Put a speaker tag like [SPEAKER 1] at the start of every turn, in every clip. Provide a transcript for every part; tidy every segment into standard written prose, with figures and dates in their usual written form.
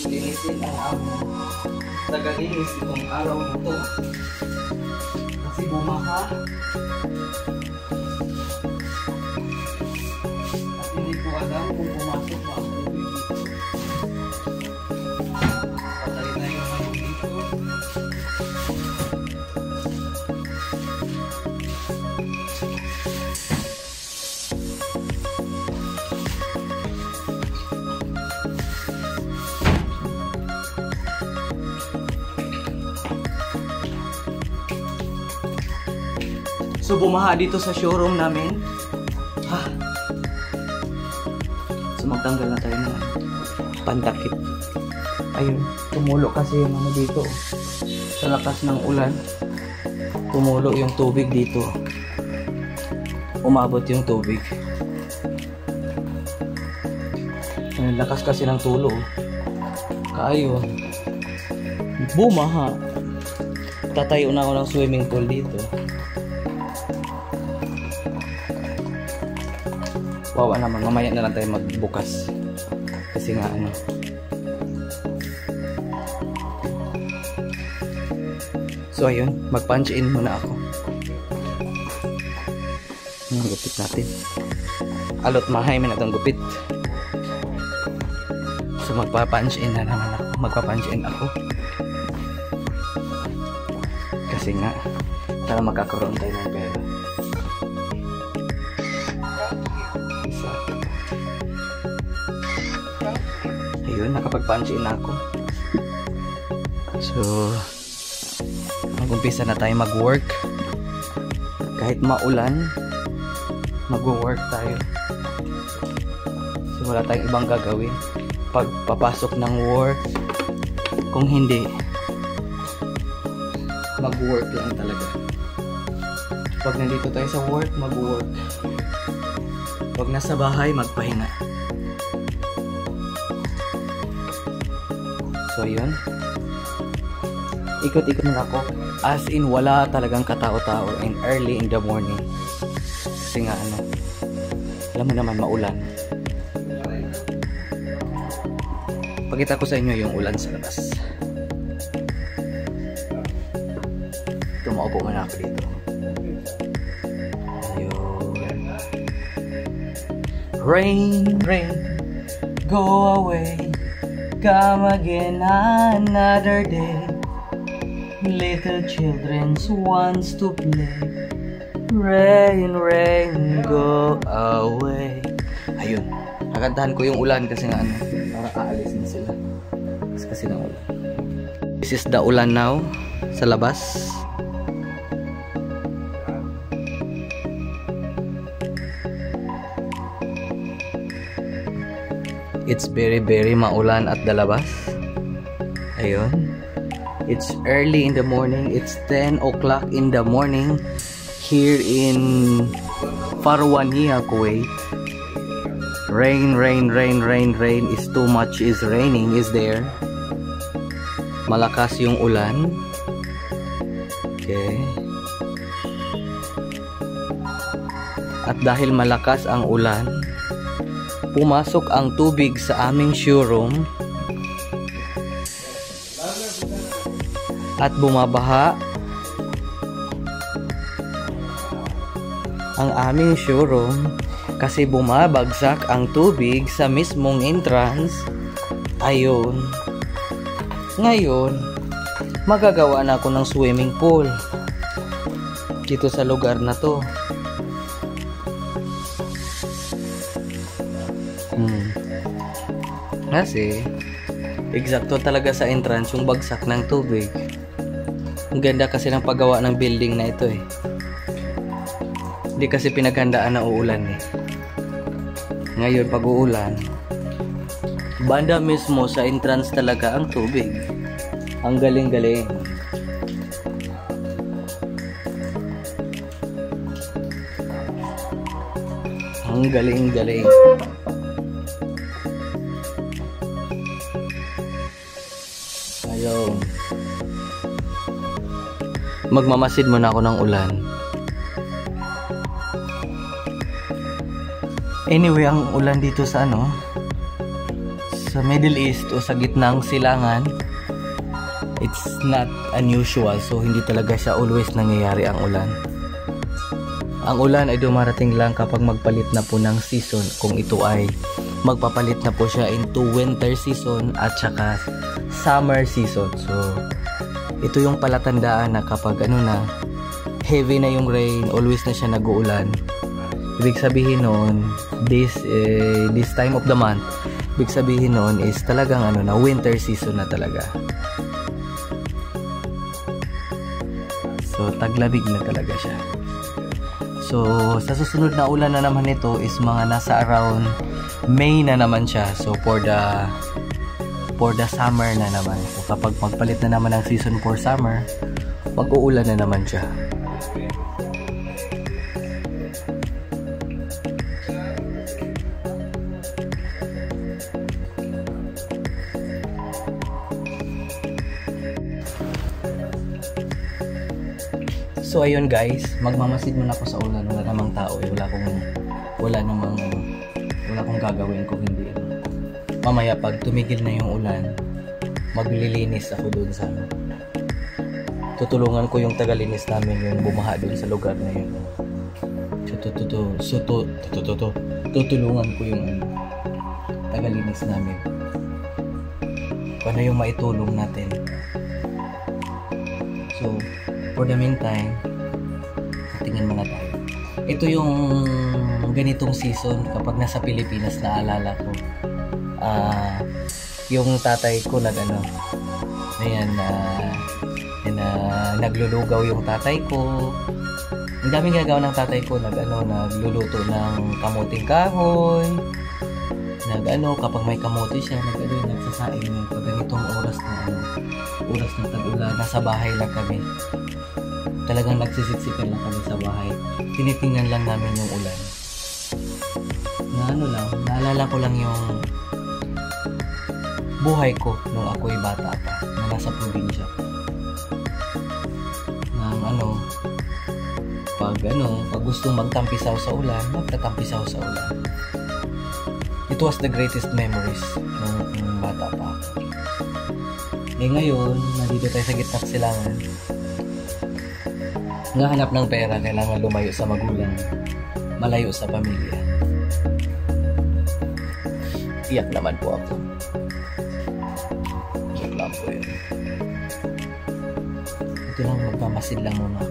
[SPEAKER 1] linisin ang aming tagalinis itong araw na to. Kasi bumaha. At hindi ko alam kung pumasok pa ang tubig dito. Patay na yung ano dito. So bumaha dito sa showroom namin. So magtanggal na tayo ng pantakip. Ayun, tumulo kasi yung ano dito. Sa lakas ng ulan, tumulo yung tubig dito. Umabot yung tubig. Ang lakas kasi ng tulo. Kaayo. Bumaha. Tatayo na ako ng swimming pool dito. Wawa naman, mamaya na lang tayo magbukas. Kasi nga ano. So ayun, mag-punch in muna ako. Gupit natin. Alot mahay man itong gupit. So magpa-punch in na naman ako. Magpa-punch in ako. Kasi nga, para magkakaroon tayo ng pera. Ayun, nakapag-punch in ako. So, mag-umpisa na tayo mag-work. Kahit maulan, mag-work tayo. So, wala tayong ibang gagawin. Pag papasok ng work, kung hindi, mag-work lang talaga. Pag nandito tayo sa work, mag-work. Pag nasa bahay, magpahinga. So yun, ikot-ikot na ako, as in wala talagang katao-tao and early in the morning. Kasi nga ano, alam mo naman maulan. Pakita ko sa inyo yung ulan sa labas. Tumaupo muna ako dito. Ayun. Rain, rain, go away. Come again another day. Little children wants to play. Rain, rain, go away. Ayun, nakantahan ko yung ulan kasi nga ano, para aalis na sila kasi ng ulan. This is the ulan now sa labas. It's very maulan at the labas. Ayun. It's early in the morning. It's 10 o'clock in the morning here in Farwania, Kuwait. Rain, rain, rain, rain, rain is too much is raining is there. Malakas yung ulan. Okay. At dahil malakas ang ulan, pumasok ang tubig sa aming showroom at bumabaha ang aming showroom kasi bumabagsak ang tubig sa mismong entrance. Ayun. Ngayon, magagawa na ako ng swimming pool dito sa lugar na to. Kasi eksakto talaga sa entrance yung bagsak ng tubig. Ang ganda kasi ng paggawa ng building na ito eh. Hindi kasi pinaghandaan na uulan eh. Ngayon pag uulan, banda mismo sa entrance talaga ang tubig. Ang galing-galing. Ang galing-galing. Ayun. Magmamasid muna ako ng ulan. Anyway, ang ulan dito sa sa Middle East o sa gitnang silangan, it's not unusual. So hindi talaga siya always nangyayari ang ulan. Ang ulan ay dumarating lang kapag magpalit na po ng season, kung ito ay magpapalit na po siya into winter season at saka summer season. So ito yung palatandaan na kapag ano na, heavy na yung rain, always na siya nag-uulan. Ibig sabihin noon, this time of the month, ibig sabihin noon is talagang ano na, winter season na talaga. So taglamig na talaga siya. So sa susunod na ulan na naman nito is mga nasa around May na naman siya. So for the summer na naman. So kapag magpalit na naman ng season for summer, mag-uulan na naman siya. So ayun guys, magmamasid muna ako sa ulan. Wala namang tao eh. Wala akong gagawin kung hindi mamaya pag tumigil na yung ulan, maglilinis ako doon sa tutulungan ko yung tagalinis namin, yung bumaha doon sa lugar na yun. Tutulungan ko yung tagalinis namin. Paano yung maitulong natin. So for the meantime, tingin muna tayo. Ito yung ganitong season kapag nasa Pilipinas, naalala ko. Yung tatay ko naglulugaw yung tatay ko. Ang daming gagawa ng tatay ko, nagluluto ng kamuting kahoy. Kapag may kamote siya, nagsasaing yun. Pag ganitong oras ng tag-ulan, nasa bahay lang kami. Talagang nagsisiksikan lang kami sa bahay. Tinitingnan lang namin yung ulan. Naalala ko lang yung buhay ko nung ako'y bata pa, na nasa probinsya. Pag gustong magtampisaw sa ulan, magtatampisaw sa ulan. It was the greatest memories nung bata pa ako. Ngayon, nandito tayo sa gitnang silangan. Ngahanap ng pera, kailangan lumayo sa magulang, malayo sa pamilya. Iyak naman po ako. Iyak lang po yun. Ito lang, magmamasid lang muna.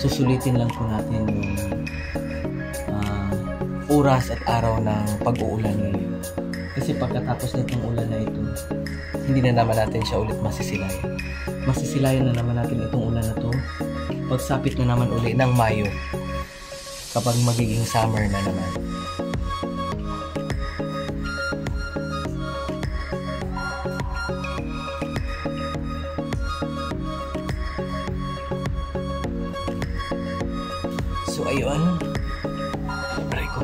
[SPEAKER 1] Susulitin lang po natin yung oras at araw ng pag-uulan ngayon. Kasi pagkatapos nitong ulan na ito, hindi na naman natin siya ulit masisilayan. Masisilayan na naman natin itong ulan na to pagsapit na naman uli ng Mayo, kapag magiging summer na naman. So ayun, try ko.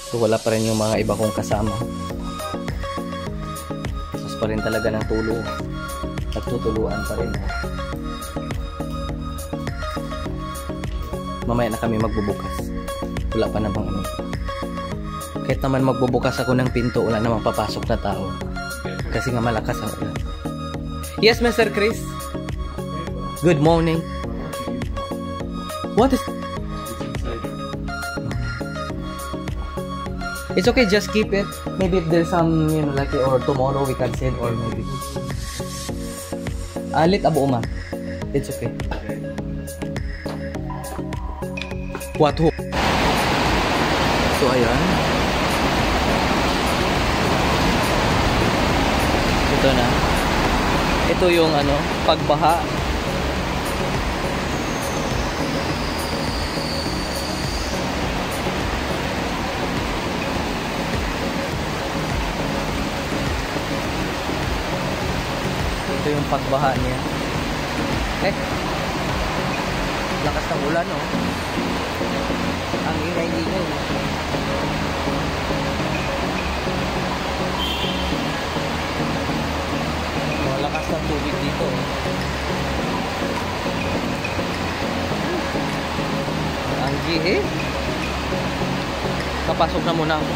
[SPEAKER 1] So wala pa rin yung mga iba kong kasama. Sus pa rin talaga ng tulo. Nagtutuluan pa rin. Mamaya na kami magbubukas. Wala pa namang ano. Kahit naman magbubukas ako ng pinto, wala namang papasok na tao. Kasi nga malakas ang ulan. Yes, Mr. Chris. Good morning. What is... It's okay, just keep it. Maybe if there's some, or tomorrow we can send, or maybe. Alit abo uma. It's okay. What ho? So ayan. Ito na. Ito yung pagbaha. Ito yung pagbaha niya. Lakas ng ulan, oh. Ang ingay-ingay. Lakas ng tubig dito. GA. Kapasok na muna ako.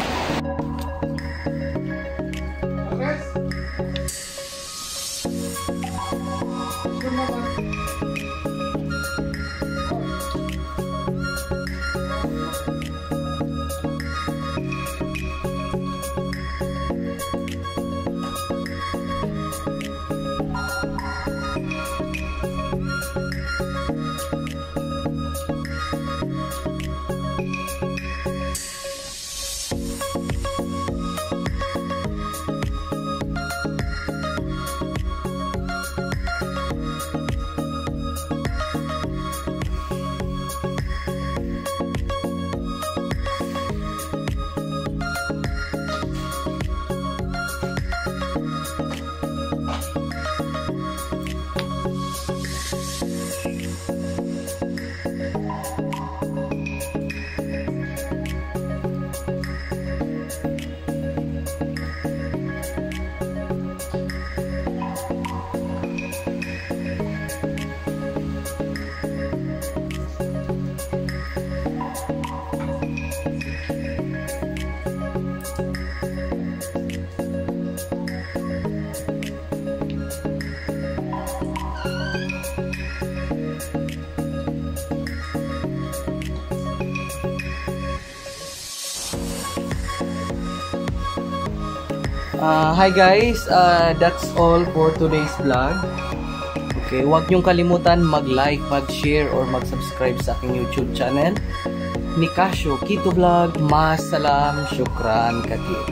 [SPEAKER 1] Hi guys, that's all for today's vlog. Okay, huwag niyong kalimutan mag-like, mag-share, or mag-subscribe sa aking YouTube channel ni Casio Kito Vlog. Masalam, syukran kathir.